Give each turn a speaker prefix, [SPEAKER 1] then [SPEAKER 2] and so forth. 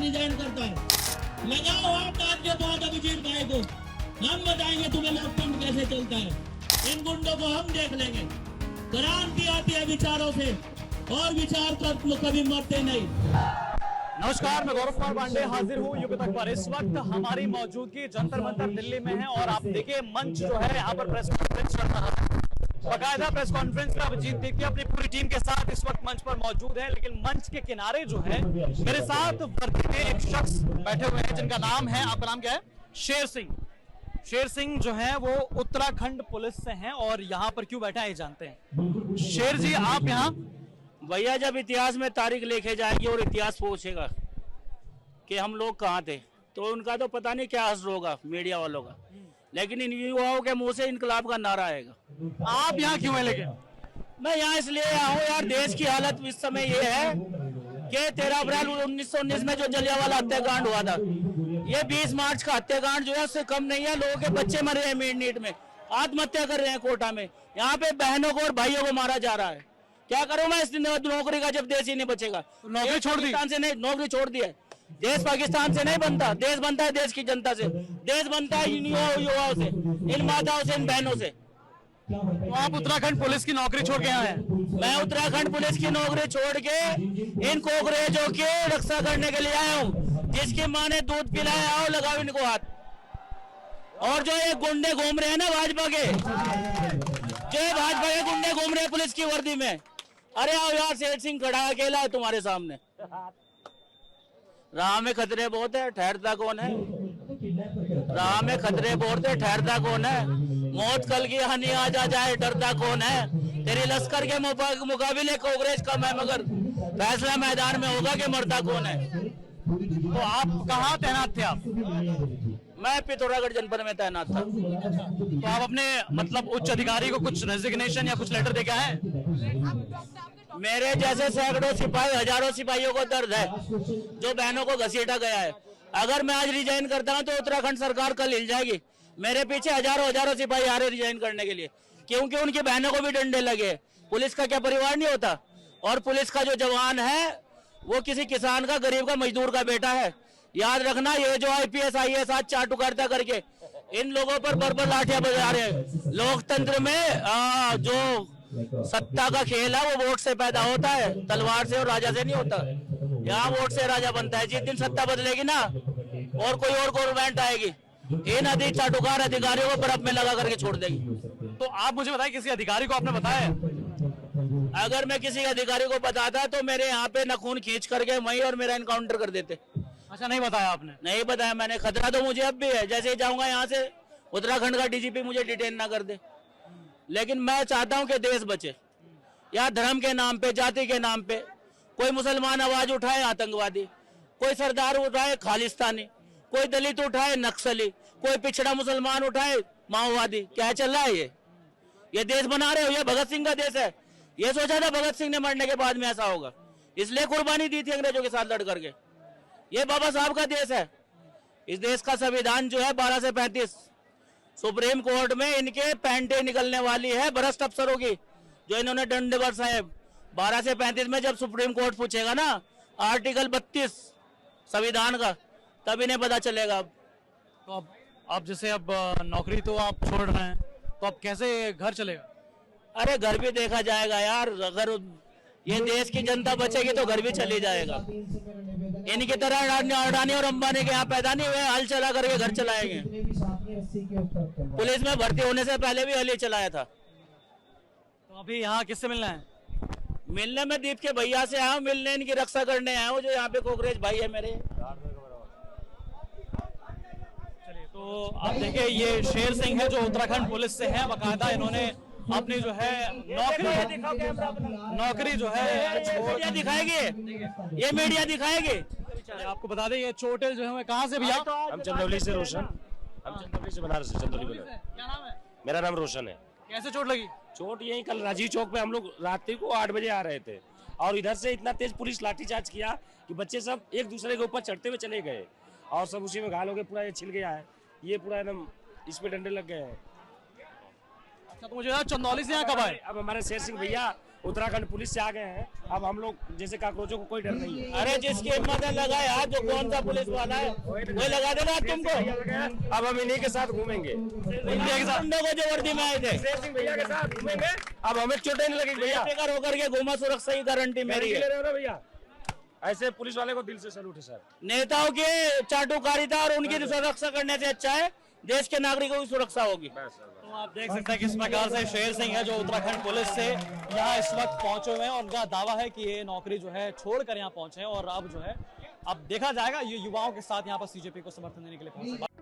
[SPEAKER 1] Resign करता है। लगाओ हाथ आज के बाद अभिजीत भाई को, हम बताएंगे तुम्हें लोकतंत्र कैसे चलता है। इन गुंडों को हम देख लेंगे। क्रांति आती है विचारों से, और विचार तो कभी मरते नहीं।
[SPEAKER 2] नमस्कार, मैं गौरव कुमार पांडे हाजिर हूँ यूपी तक पर। इस वक्त हमारी मौजूदगी जंतर मंतर दिल्ली में है और आप देखिए मंच जो है यहाँ पर प्रेस कॉन्फ्रेंस चल रहा है। बाकायदा प्रेस कॉन्फ्रेंस में अभिजीत देखिए अपनी पूरी टीम के साथ इस वक्त मंच पर मौजूद है, लेकिन मंच के किनारे जो है मेरे साथ वर्दी में एक शख्स बैठे हुए हैं जिनका नाम है, आपका नाम क्या है? शेर सिंह। शेर सिंह जो है वो उत्तराखंड पुलिस से हैं और यहाँ पर क्यों बैठा है जानते हैं। शेर जी, आप यहाँ?
[SPEAKER 3] भैया, जब इतिहास में तारीख लिखे जाएगी और इतिहास पूछेगा कि हम लोग कहाँ थे, तो उनका तो पता नहीं क्या असर होगा मीडिया वालों का, लेकिन इन युवाओं के मुंह से इनकलाब का नारा आएगा।
[SPEAKER 2] आप यहाँ क्यों है? लेकिन
[SPEAKER 3] मैं यहाँ इसलिए आया हूँ यार, देश की हालत इस समय ये है कि 13 अप्रैल 1919 में जो जलियांवाला हत्याकांड हुआ था, ये 20 मार्च का हत्याकांड जो है उससे कम नहीं है। लोगों के बच्चे मर रहे हैं मिड-नाइट में, आत्महत्या कर रहे हैं कोटा में। यहाँ पे बहनों को और भाइयों को मारा जा रहा है। क्या करूं मैं इस नौकरी का जब देश ही नहीं बचेगा?
[SPEAKER 2] नौकरी छोड़ दी?
[SPEAKER 3] पाकिस्तान से नहीं, नौकरी छोड़ दी है। देश पाकिस्तान से नहीं बनता, देश बनता है देश की जनता से, देश बनता है इन युवाओं से, इन माताओं से, इन बहनों से।
[SPEAKER 2] तो आप उत्तराखंड पुलिस की नौकरी छोड़ के आए हैं?
[SPEAKER 3] मैं उत्तराखंड पुलिस की नौकरी छोड़ के इन कोकरेजों की रक्षा करने के लिए आया हूँ। जिसकी माँ ने दूध पिलाया, आओ लगाओ इनको हाथ। और जो ये गुंडे घूम रहे हैं ना भाजपा के, जो भाजपा के गुंडे घूम रहे हैं पुलिस की वर्दी में, अरे आओ यार, शेर सिंह खड़ा है अकेला है तुम्हारे सामने। राह में खतरे बहुत है, ठहरता कौन है? राह में खतरे बहुत है, ठहरता कौन है? मौत कल की हानि आ जाए, डरता कौन है? तेरी लश्कर के मुकाबले कांग्रेस कम है, मगर फैसला मैदान में होगा कि मरता कौन है।
[SPEAKER 2] तो आप कहाँ तैनात थे? आप?
[SPEAKER 3] मैं पिथौरागढ़ जनपद में तैनात था।
[SPEAKER 2] तो आप अपने मतलब उच्च अधिकारी को कुछ रेजिग्नेशन या कुछ लेटर दे के आए?
[SPEAKER 3] मेरे जैसे सैकड़ों सिपाही, हजारों सिपाहियों को दर्द है जो बहनों को घसीटा गया है। अगर मैं आज रिजाइन करता हूं तो उत्तराखंड सरकार कल हिल जाएगी। मेरे पीछे हजारों सिपाही आ रहे रिजाइन करने के लिए, क्योंकि उनकी बहनों को भी डंडे लगे। पुलिस का क्या परिवार नहीं होता? और पुलिस का जो जवान है वो किसी किसान का, गरीब का, मजदूर का बेटा है। याद रखना, ये जो IPS IAS आज चाट उगारता करके इन लोगों पर बर्बर लाठियां बजा रहे हैं। लोकतंत्र में जो सत्ता का खेल है वो वोट से पैदा होता है, तलवार से और राजा से नहीं होता। यहाँ वोट से राजा बनता है। जिस दिन सत्ता बदलेगी ना और कोई और गवर्नमेंट आएगी, इन चाटुकार अधिकारियों को बर्फ में लगा करके छोड़ देगी।
[SPEAKER 2] तो आप मुझे बताइए, किसी अधिकारी को आपने बताया?
[SPEAKER 3] अगर मैं किसी अधिकारी को बताता तो मेरे यहाँ पे नखून खींच करके वहीं और मेरा एनकाउंटर कर देते।
[SPEAKER 2] अच्छा, नहीं बताया आपने?
[SPEAKER 3] नहीं बताया मैंने। खतरा तो मुझे अब भी है, जैसे ही जाऊंगा यहाँ से उत्तराखंड का DGP मुझे डिटेन ना कर दे। लेकिन मैं चाहता हूँ कि देश बचे। या धर्म के नाम पे, जाति के नाम पे कोई मुसलमान आवाज उठाए आतंकवादी, कोई सरदार उठाए खालिस्तानी, कोई दलित उठाए नक्सली, कोई पिछड़ा मुसलमान उठाए माओवादी। क्या चल रहा है ये देश बना रहे हो? ये भगत सिंह का देश है। ये सोचा था भगत सिंह ने मरने के बाद में ऐसा होगा, इसलिए कुर्बानी दी थी अंग्रेजों के साथ लड़ करके। ये बाबा साहब का देश है। इस देश का संविधान जो है 12 से 35, सुप्रीम कोर्ट में इनके पैंटे निकलने वाली है भ्रष्ट अफसरों की, जो इन्होंने डंडे बरसाए। 12 से 35 में जब सुप्रीम कोर्ट पूछेगा ना आर्टिकल 32 संविधान का, तब इन्हें पता चलेगा।
[SPEAKER 2] तो अब जैसे अब नौकरी तो आप छोड़ रहे हैं, तो अब कैसे घर चलेगा?
[SPEAKER 3] अरे घर भी देखा जाएगा यार। अगर ये देश की जनता बचेगी तो घर भी चली जाएगा। इनकी तरह अडानी और अंबानी के यहाँ पैदा नहीं हुए, हल चला करके घर चलाएंगे। पुलिस में भर्ती होने से पहले भी हल ही चलाया था।
[SPEAKER 2] तो अभी यहाँ किससे मिलना है?
[SPEAKER 3] मिलने में दीप के भैया से आया हूँ, मिलने इनकी रक्षा करने आया हूँ, जो यहाँ पे कोकरेज भाई है मेरे।
[SPEAKER 2] चलिए, तो आप देखिए ये शेर सिंह है जो उत्तराखंड पुलिस से है। बाकायदा इन्होंने अपनी जो है नौकरी जो है
[SPEAKER 3] मीडिया दिखाएगी, ये मीडिया दिखाएगी।
[SPEAKER 2] आपको बता दें ये चोटिल जो है कहाँ से भैया?
[SPEAKER 4] हम चंदौली से रोशन, हम चंदौली से बनारस से, चंदौली में।
[SPEAKER 2] क्या नाम है?
[SPEAKER 4] मेरा नाम रोशन है।
[SPEAKER 2] कैसे चोट लगी?
[SPEAKER 4] चोट यही कल राजीव चौक पे हम लोग रात्रि को 8 बजे आ रहे थे और इधर से इतना तेज पुलिस लाठीचार्ज किया कि बच्चे सब एक दूसरे के ऊपर चढ़ते हुए चले गए और सब उसी में घायल हो गए। पूरा ये छिल गया है, ये पूरा एकदम इस पे डंडे लग गए हैं।
[SPEAKER 2] अच्छा, तो मुझे चंदौली से यहाँ कब आए?
[SPEAKER 4] अब हमारे शेर सिंह भैया उत्तराखंड पुलिस से आ गए हैं। अब हम लोग जैसे काकरोचों को कोई डर नहीं है।
[SPEAKER 3] अरे जिसकी हिम्मत है लगाए हाथ, जो कौन सा पुलिस वाला है वही लगा देगा तुमको।
[SPEAKER 4] अब हम इन्हीं के साथ घूमेंगे,
[SPEAKER 3] गुंडों को जो वर्दी में आए थे
[SPEAKER 4] शेर सिंह भैया के साथ घूमेंगे। अब हमें चोटें नहीं लगेगी भैया।
[SPEAKER 3] बेफिक्र होकर के घूमा, सुरक्षा की गारंटी मेरी
[SPEAKER 4] ले
[SPEAKER 3] है।
[SPEAKER 4] रहे हो ना भैया। ऐसे पुलिस वाले को दिल से सैल्यूट है सर।
[SPEAKER 3] नेताओं की चाटुकारिता और उनकी सुरक्षा करने से अच्छा है देश के नागरिकों की सुरक्षा होगी।
[SPEAKER 2] तो आप देख सकते हैं किस प्रकार से शेर सिंह है जो उत्तराखंड पुलिस से यहाँ इस वक्त पहुंचे हुए हैं और उनका दावा है कि ये नौकरी जो है छोड़कर यहाँ पहुंचे हैं और अब जो है अब देखा जाएगा ये युवाओं के साथ यहाँ पर सीजेपी को समर्थन देने के लिए पहुंचे।